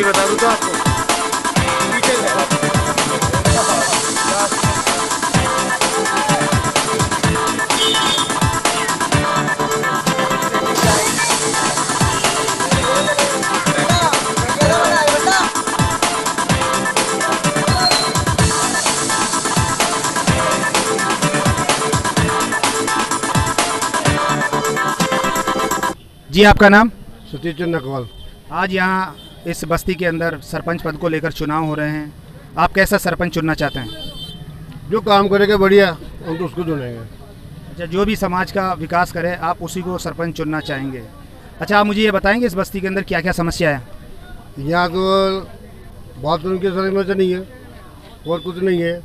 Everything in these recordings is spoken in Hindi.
बता दूं तो आपको जी, आपका नाम? सतीश चंद नकवाल। आज यहाँ इस बस्ती के अंदर सरपंच पद को लेकर चुनाव हो रहे हैं। आप कैसा सरपंच चुनना चाहते हैं? जो काम करेगा बढ़िया हम तो उसको चुनेंगे। अच्छा, जो भी समाज का विकास करे आप उसी को सरपंच चुनना चाहेंगे। अच्छा, आप मुझे ये बताएंगे इस बस्ती के अंदर क्या क्या समस्या है? यहाँ तो बाथरूम की समस्या नहीं है और कुछ नहीं है।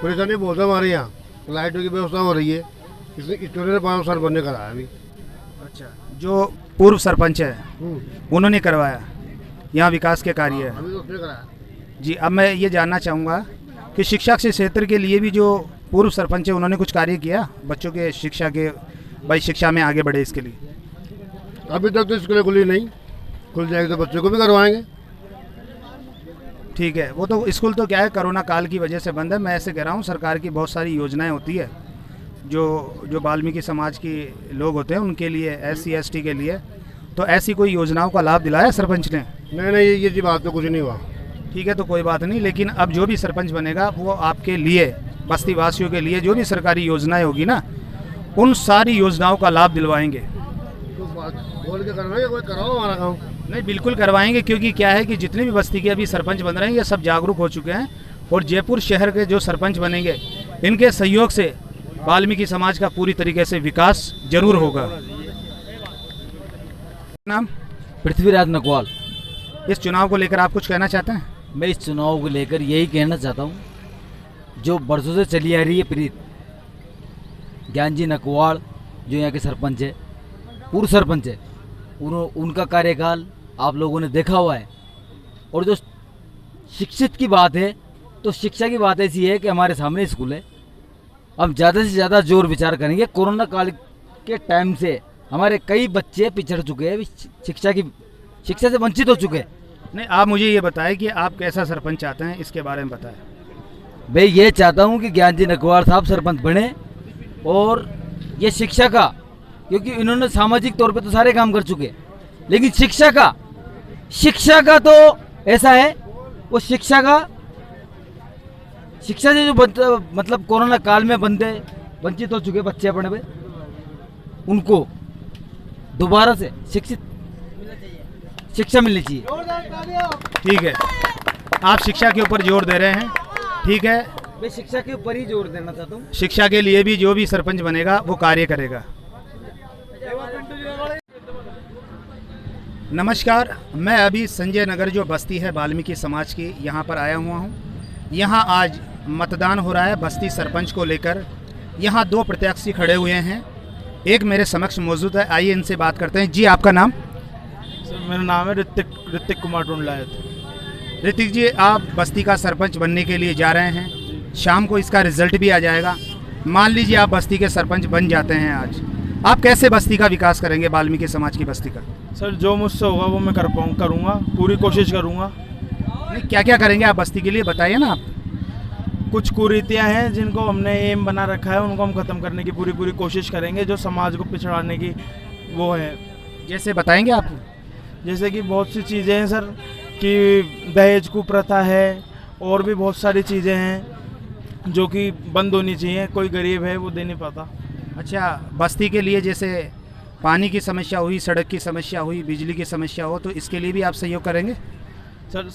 परेशानी बहुत है हमारे यहाँ। लाइटों की व्यवस्था हो रही है। इन्होंने 5 साल बनने कराया अभी। अच्छा, जो पूर्व सरपंच है उन्होंने करवाया यहाँ विकास के कार्य है। अभी तो उसने कराया। जी, अब मैं ये जानना चाहूँगा कि शिक्षा के क्षेत्र के लिए भी जो पूर्व सरपंच है उन्होंने कुछ कार्य किया बच्चों के शिक्षा के, भाई शिक्षा में आगे बढ़े इसके लिए? अभी तक तो स्कूलें खुली नहीं, खुल जाएगी तो बच्चों को भी करवाएंगे। ठीक है, वो तो स्कूल तो क्या है कोरोना काल की वजह से बंद है। मैं ऐसे कह रहा हूँ सरकार की बहुत सारी योजनाएं होती है जो वाल्मीकि समाज के लोग होते हैं उनके लिए, SC ST के लिए, तो ऐसी कोई योजनाओं का लाभ दिलाया सरपंच ने? नहीं, ये बात तो कुछ नहीं हुआ। ठीक है, तो कोई बात नहीं, लेकिन अब जो भी सरपंच बनेगा वो आपके लिए, बस्ती वासियों के लिए जो भी सरकारी योजनाएं होगी ना उन सारी योजनाओं का लाभ दिलवाएंगे। तो बोल के करवाएंगे, कोई कराओ हमारा काम। नहीं, बिल्कुल करवाएंगे, क्योंकि क्या है कि जितने भी बस्ती के अभी सरपंच बन रहे हैं ये सब जागरूक हो चुके हैं और जयपुर शहर के जो सरपंच बनेंगे इनके सहयोग से वाल्मीकि समाज का पूरी तरीके से विकास जरूर होगा। नाम? पृथ्वीराज नकवाल। इस चुनाव को लेकर आप कुछ कहना चाहते हैं? मैं इस चुनाव को लेकर यही कहना चाहता हूँ, जो बरसों से चली आ रही है प्रीत ज्ञान जी नकवाल जो यहाँ के सरपंच है, पूर्व सरपंच है, उनका कार्यकाल आप लोगों ने देखा हुआ है। और जो शिक्षित की बात है तो शिक्षा की बात ऐसी है कि हमारे सामने स्कूल है। हम ज़्यादा से ज़्यादा जोर विचार करेंगे। कोरोना काल के टाइम से हमारे कई बच्चे पिछड़ चुके हैं, शिक्षा से वंचित हो चुके हैं। नहीं, आप मुझे ये बताएं कि आप कैसा सरपंच चाहते हैं, इसके बारे में बताएं। मैं ये चाहता हूँ कि ज्ञान जी नकवाल साहब सरपंच बने और ये शिक्षा का, क्योंकि इन्होंने सामाजिक तौर पे तो सारे काम कर चुके हैं, लेकिन शिक्षा का तो ऐसा है, वो शिक्षा से जो मतलब कोरोना काल में बंदे वंचित हो चुके बच्चे अपने पे, उनको दोबारा से शिक्षा मिलनी चाहिए। ठीक है, आप शिक्षा के ऊपर जोर दे रहे हैं, ठीक है। मैं शिक्षा के ऊपर ही जोर देना चाहता हूँ। शिक्षा के लिए भी जो भी सरपंच बनेगा वो कार्य करेगा। नमस्कार, मैं अभी संजय नगर जो बस्ती है वाल्मीकि समाज की, यहाँ पर आया हुआ हूँ। यहाँ आज मतदान हो रहा है बस्ती सरपंच को लेकर। यहाँ 2 प्रत्याशी खड़े हुए हैं, एक मेरे समक्ष मौजूद है, आइए इनसे बात करते हैं। जी, आपका नाम? सर, मेरा नाम है ऋतिक कुमार टुंडलायत। ऋतिक जी, आप बस्ती का सरपंच बनने के लिए जा रहे हैं, शाम को इसका रिजल्ट भी आ जाएगा। मान लीजिए आप बस्ती के सरपंच बन जाते हैं आज, आप कैसे बस्ती का विकास करेंगे, वाल्मीकि समाज की बस्ती का? सर, जो मुझसे होगा वो मैं करूँगा, पूरी कोशिश करूँगा। नहीं, क्या क्या करेंगे आप बस्ती के लिए, बताइए ना आप। कुछ कुरीतियाँ हैं जिनको हमने एम बना रखा है, उनको हम ख़त्म करने की पूरी कोशिश करेंगे, जो समाज को पिछड़ाने की वो है। जैसे बताएंगे आप? जैसे कि बहुत सी चीज़ें हैं सर, कि दहेज कुप्रथा है और भी बहुत सारी चीज़ें हैं जो कि बंद होनी चाहिए। कोई गरीब है वो दे नहीं पाता। अच्छा, बस्ती के लिए जैसे पानी की समस्या हुई, सड़क की समस्या हुई, बिजली की समस्या हो, तो इसके लिए भी आप सहयोग करेंगे? सर,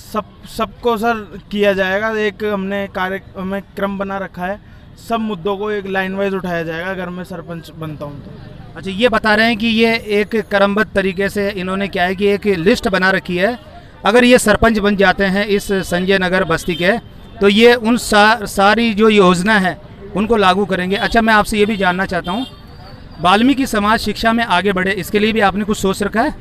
सबको सर किया जाएगा। एक हमने में क्रम बना रखा है, सब मुद्दों को एक लाइन वाइज उठाया जाएगा अगर मैं सरपंच बनता हूँ तो। अच्छा, ये बता रहे हैं कि ये एक क्रमबद्ध तरीके से इन्होंने क्या है कि एक लिस्ट बना रखी है, अगर ये सरपंच बन जाते हैं इस संजय नगर बस्ती के तो ये उन सारी जो योजना है उनको लागू करेंगे। अच्छा, मैं आपसे ये भी जानना चाहता हूँ, वाल्मीकि समाज शिक्षा में आगे बढ़े, इसके लिए भी आपने कुछ सोच रखा है?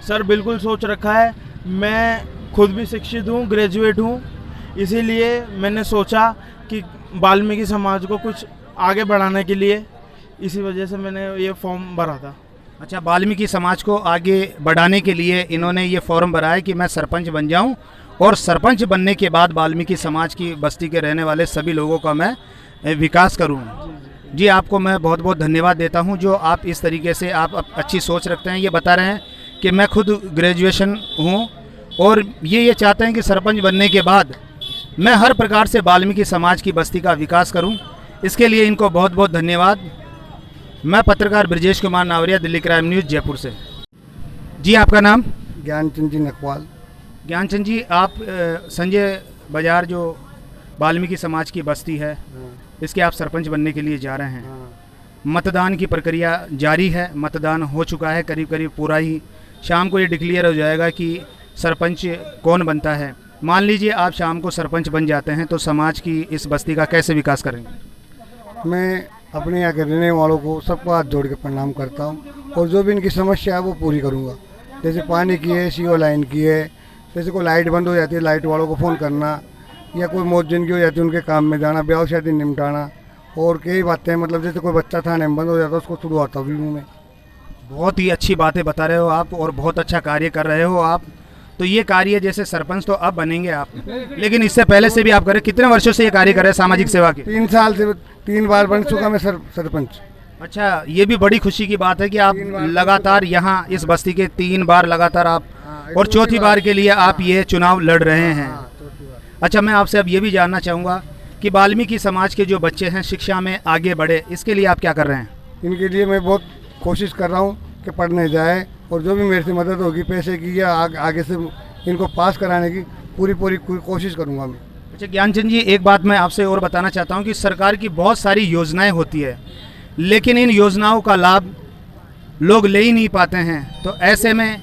सर, बिल्कुल सोच रखा है। मैं खुद भी शिक्षित हूँ, ग्रेजुएट हूँ, इसीलिए मैंने सोचा कि वाल्मीकि समाज को कुछ आगे बढ़ाने के लिए, इसी वजह से मैंने ये फॉर्म भरा था। अच्छा, वाल्मीकि समाज को आगे बढ़ाने के लिए इन्होंने ये फॉर्म भरा है कि मैं सरपंच बन जाऊं और सरपंच बनने के बाद वाल्मीकि समाज की बस्ती के रहने वाले सभी लोगों का मैं विकास करूं। जी, आपको मैं बहुत बहुत धन्यवाद देता हूं जो आप इस तरीके से आप अच्छी सोच रखते हैं। ये बता रहे हैं कि मैं खुद ग्रेजुएशन हूं और ये चाहते हैं कि सरपंच बनने के बाद मैं हर प्रकार से वाल्मीकि समाज की बस्ती का विकास करूं। इसके लिए इनको बहुत बहुत धन्यवाद। मैं पत्रकार ब्रजेश कुमार नावरिया, दिल्ली क्राइम न्यूज़, जयपुर से। जी, आपका नाम? ज्ञानचंद जी नकवाल। ज्ञानचंद जी, आप संजय बाजार जो वाल्मीकि समाज की बस्ती है इसके आप सरपंच बनने के लिए जा रहे हैं। मतदान की प्रक्रिया जारी है, मतदान हो चुका है करीब करीब पूरा ही। शाम को ये डिक्लेयर हो जाएगा कि सरपंच कौन बनता है। मान लीजिए आप शाम को सरपंच बन जाते हैं तो समाज की इस बस्ती का कैसे विकास करेंगे? मैं अपने यहाँ के रहने वालों को सबको हाथ जोड़ के प्रणाम करता हूँ और जो भी इनकी समस्या है वो पूरी करूँगा। जैसे पानी की है, सीवर लाइन की है, जैसे कोई लाइट बंद हो जाती है लाइट वालों को फ़ोन करना, या कोई मौत जिनकी हो जाती है उनके काम में जाना, ब्याह शादी निपटाना, और कई बातें मतलब जैसे कोई बच्चा थाने में बंद हो जाता है उसको छुड़वाता भी हूँ मैं। बहुत ही अच्छी बातें बता रहे हो आप और बहुत अच्छा कार्य कर रहे हो आप। तो ये कार्य जैसे सरपंच तो अब बनेंगे आप, लेकिन इससे पहले से भी आप करें। कितने वर्षों से ये कार्य कर रहे हैं सामाजिक सेवा के? 3 साल से 3 बार बन चुका मैं सरपंच। अच्छा, ये भी बड़ी खुशी की बात है कि आप लगातार यहाँ इस बस्ती के 3 बार लगातार आप, और चौथी बार के लिए आप ये चुनाव लड़ रहे हैं। अच्छा, मैं आपसे अब ये भी जानना चाहूँगा कि वाल्मीकि समाज के जो बच्चे हैं शिक्षा में आगे बढ़े, इसके लिए आप क्या कर रहे हैं? इनके लिए मैं बहुत कोशिश कर रहा हूँ कि पढ़ने जाए, और जो भी मेरे से मदद होगी पैसे की या आगे से इनको पास कराने की पूरी कोशिश करूँगा मैं। अच्छा ज्ञानचंद जी, एक बात मैं आपसे और बताना चाहता हूँ कि सरकार की बहुत सारी योजनाएं होती है, लेकिन इन योजनाओं का लाभ लोग ले ही नहीं पाते हैं। तो ऐसे में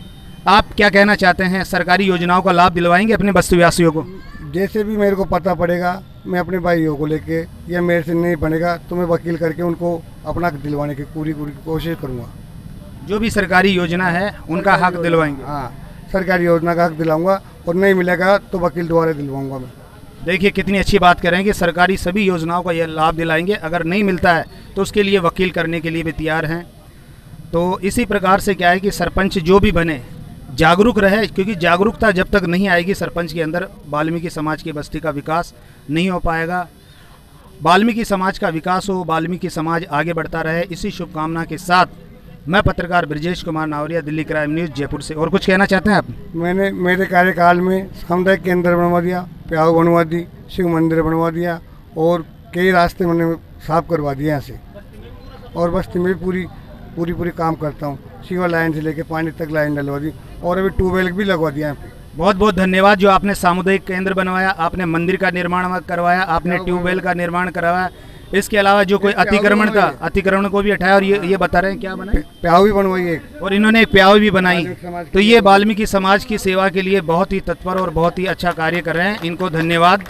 आप क्या कहना चाहते हैं? सरकारी योजनाओं का लाभ दिलवाएंगे अपने बस्तीवासियों को? जैसे भी मेरे को पता पड़ेगा मैं अपने भाइयों को लेके, या मेरे से नहीं बनेगा तो मैं वकील करके उनको अपना हक दिलवाने की पूरी कोशिश करूँगा। जो भी सरकारी योजना है उनका हक दिलवाएंगे? हाँ, सरकारी योजना का हक दिलाऊंगा, और नहीं मिलेगा तो वकील द्वारा दिलवाऊंगा मैं। देखिए कितनी अच्छी बात कर रहे हैं कि सरकारी सभी योजनाओं का यह लाभ दिलाएंगे, अगर नहीं मिलता है तो उसके लिए वकील करने के लिए भी तैयार हैं। तो इसी प्रकार से क्या है कि सरपंच जो भी बने जागरूक रहे, क्योंकि जागरूकता जब तक नहीं आएगी सरपंच के अंदर, वाल्मीकि समाज की बस्ती का विकास नहीं हो पाएगा। वाल्मीकि समाज का विकास हो, वाल्मीकि समाज आगे बढ़ता रहे, इसी शुभकामना के साथ मैं पत्रकार ब्रजेश कुमार नावरिया, दिल्ली क्राइम न्यूज़, जयपुर से। और कुछ कहना चाहते हैं आप? मैंने मेरे कार्यकाल में सामुदायिक केंद्र बनवा दिया, प्याऊ बनवा दी, शिव मंदिर बनवा दिया, और कई रास्ते मैंने साफ करवा दिए यहाँ से, और बस्ती में पूरी काम करता हूँ। सीवर लाइन से लेके पानी तक लाइन डलवा दी, और अभी ट्यूबवेल भी लगवा दिया यहाँ पे। बहुत बहुत धन्यवाद जो आपने सामुदायिक केंद्र बनवाया, आपने मंदिर का निर्माण करवाया, आपने ट्यूबवेल का निर्माण करवाया। इसके अलावा जो कोई अतिक्रमण था, अतिक्रमण को भी हटाया, और ये बता रहे हैं क्या बना? प्याऊ भी बनवाई है, और इन्होंने एक प्याऊ भी बनाई। तो ये वाल्मीकि समाज की सेवा के लिए बहुत ही तत्पर और बहुत ही अच्छा कार्य कर रहे हैं, इनको धन्यवाद।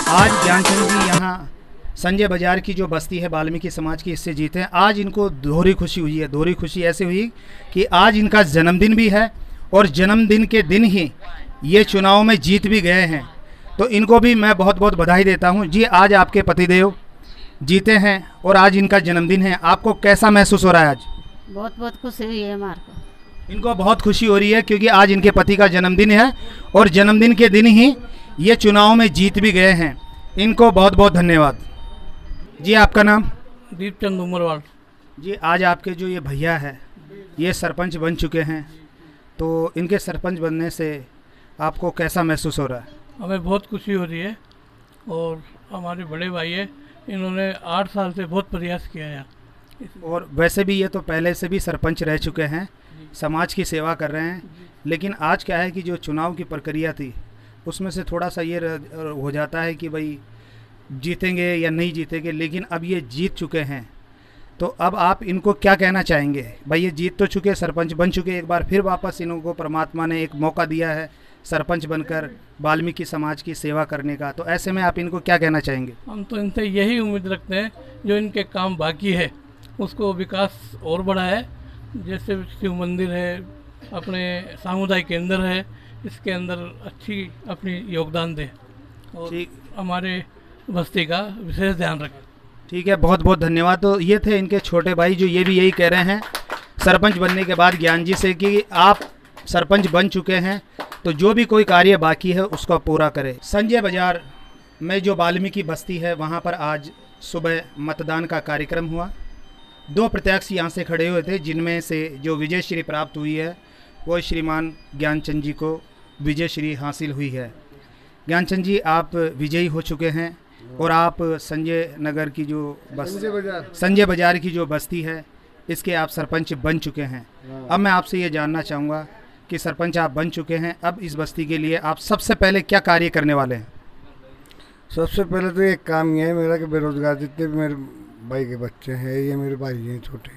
आज ज्ञानचंद जी यहाँ संजय बाजार की जो बस्ती है वाल्मीकि समाज की, इससे जीते हैं। आज इनको दोहरी खुशी हुई है। दोहरी खुशी ऐसे हुई कि आज इनका जन्मदिन भी है, और जन्मदिन के दिन ही ये चुनाव में जीत भी गए हैं। तो इनको भी मैं बहुत बहुत बधाई देता हूँ। जी, आज आपके पतिदेव जीते हैं और आज इनका जन्मदिन है, आपको कैसा महसूस हो रहा है? आज बहुत बहुत खुशी हुई है हमारे को। इनको बहुत खुशी हो रही है क्योंकि आज इनके पति का जन्मदिन है, और जन्मदिन के दिन ही ये चुनाव में जीत भी गए हैं। इनको बहुत बहुत धन्यवाद। जी, आपका नाम? दीपचंद उमरवाल। जी, आज आपके जो ये भैया है ये सरपंच बन चुके हैं, तो इनके सरपंच बनने से आपको कैसा महसूस हो रहा है? हमें बहुत खुशी हो रही है, और हमारे बड़े भाई है, इन्होंने 8 साल से बहुत प्रयास किया है। और वैसे भी ये तो पहले से भी सरपंच रह चुके हैं, समाज की सेवा कर रहे हैं, लेकिन आज क्या है कि जो चुनाव की प्रक्रिया थी उसमें से थोड़ा सा ये हो जाता है कि भाई जीतेंगे या नहीं जीतेंगे, लेकिन अब ये जीत चुके हैं तो अब आप इनको क्या कहना चाहेंगे? भाई ये जीत तो चुके, सरपंच बन चुके, एक बार फिर वापस इनको परमात्मा ने एक मौका दिया है सरपंच बनकर वाल्मीकि समाज की सेवा करने का, तो ऐसे में आप इनको क्या कहना चाहेंगे? हम तो इनसे यही उम्मीद रखते हैं जो इनके काम बाकी है उसको विकास और बढ़ाए। जैसे शिव मंदिर है, अपने सामुदायिक केंद्र है, इसके अंदर अच्छी अपनी योगदान दे और ठीक। हमारे बस्ती का विशेष ध्यान रखें। ठीक है, बहुत बहुत धन्यवाद। तो ये थे इनके छोटे भाई जो ये भी यही कह रहे हैं सरपंच बनने के बाद ज्ञान जी से कि आप सरपंच बन चुके हैं तो जो भी कोई कार्य बाकी है उसको पूरा करें। संजय बाजार में जो वाल्मीकि बस्ती है वहाँ पर आज सुबह मतदान का कार्यक्रम हुआ। 2 प्रत्याशी यहाँ से खड़े हुए थे, जिनमें से जो विजय श्री प्राप्त हुई है वो श्रीमान ज्ञानचंद जी को विजय श्री हासिल हुई है। ज्ञानचंद जी, आप विजयी हो चुके हैं और आप संजय नगर की जो संजय बाजार की जो बस्ती है इसके आप सरपंच बन चुके हैं। अब मैं आपसे ये जानना चाहूँगा कि सरपंच आप बन चुके हैं, अब इस बस्ती के लिए आप सबसे पहले क्या कार्य करने वाले हैं? सबसे पहले तो एक काम ये है मेरा कि बेरोजगार जितने भी मेरे भाई के बच्चे हैं, ये मेरे भाई हैं छोटे,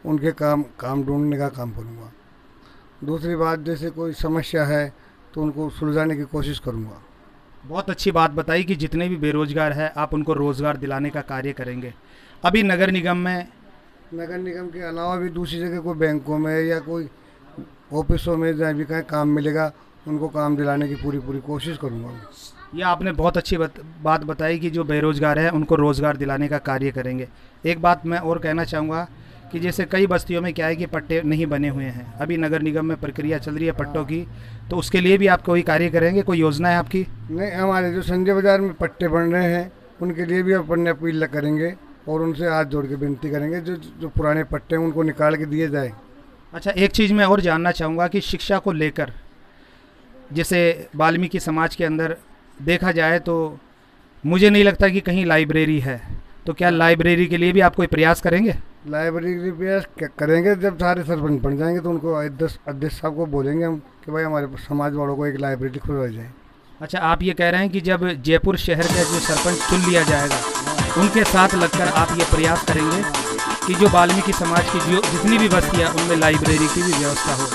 उनके काम ढूंढने का काम करूँगा। दूसरी बात, जैसे कोई समस्या है तो उनको सुलझाने की कोशिश करूँगा। बहुत अच्छी बात बताई कि जितने भी बेरोजगार हैं आप उनको रोज़गार दिलाने का कार्य करेंगे। अभी नगर निगम के अलावा भी दूसरी जगह कोई बैंकों में या कोई ऑफिसों में जहाँ भी कहीं काम मिलेगा उनको काम दिलाने की पूरी कोशिश करूँगा। ये आपने बहुत अच्छी बात बताई कि जो बेरोजगार है उनको रोज़गार दिलाने का कार्य करेंगे। एक बात मैं और कहना चाहूँगा कि जैसे कई बस्तियों में क्या है कि पट्टे नहीं बने हुए हैं, अभी नगर निगम में प्रक्रिया चल रही है पट्टों की, तो उसके लिए भी आप कोई कार्य करेंगे? कोई योजना है आपकी? नहीं, हमारे जो संजय बाजार में पट्टे बन रहे हैं उनके लिए भी अपन अपील करेंगे और उनसे हाथ जोड़ के विनती करेंगे जो पुराने पट्टे हैं उनको निकाल के दिए जाए। अच्छा, एक चीज़ मैं और जानना चाहूँगा कि शिक्षा को लेकर जैसे वाल्मीकि समाज के अंदर देखा जाए तो मुझे नहीं लगता कि कहीं लाइब्रेरी है, तो क्या लाइब्रेरी के लिए भी आप कोई प्रयास करेंगे? लाइब्रेरी प्रयास करेंगे, जब सारे सरपंच बन जाएंगे तो उनको अध्यक्ष साहब को बोलेंगे हम कि भाई हमारे समाज वालों को एक लाइब्रेरी खुलवाई जाए। अच्छा, आप ये कह रहे हैं कि जब जयपुर शहर का जो सरपंच चुन लिया जाएगा उनके साथ लगकर आप ये प्रयास करेंगे कि जो वाल्मीकि समाज की जो जितनी भी बस्तियाँ उनमें लाइब्रेरी की भी व्यवस्था हो।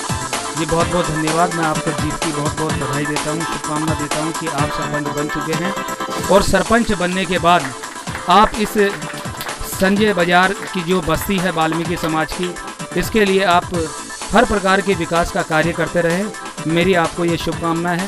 जी बहुत बहुत धन्यवाद। मैं आपको जीत की बहुत बहुत बधाई देता हूँ, शुभकामना देता हूँ कि आप सरपंच बन चुके हैं और सरपंच बनने के बाद आप इस संजय बाजार की जो बस्ती है वाल्मीकि समाज की, इसके लिए आप हर प्रकार के विकास का कार्य करते रहें। मेरी आपको ये शुभकामना है।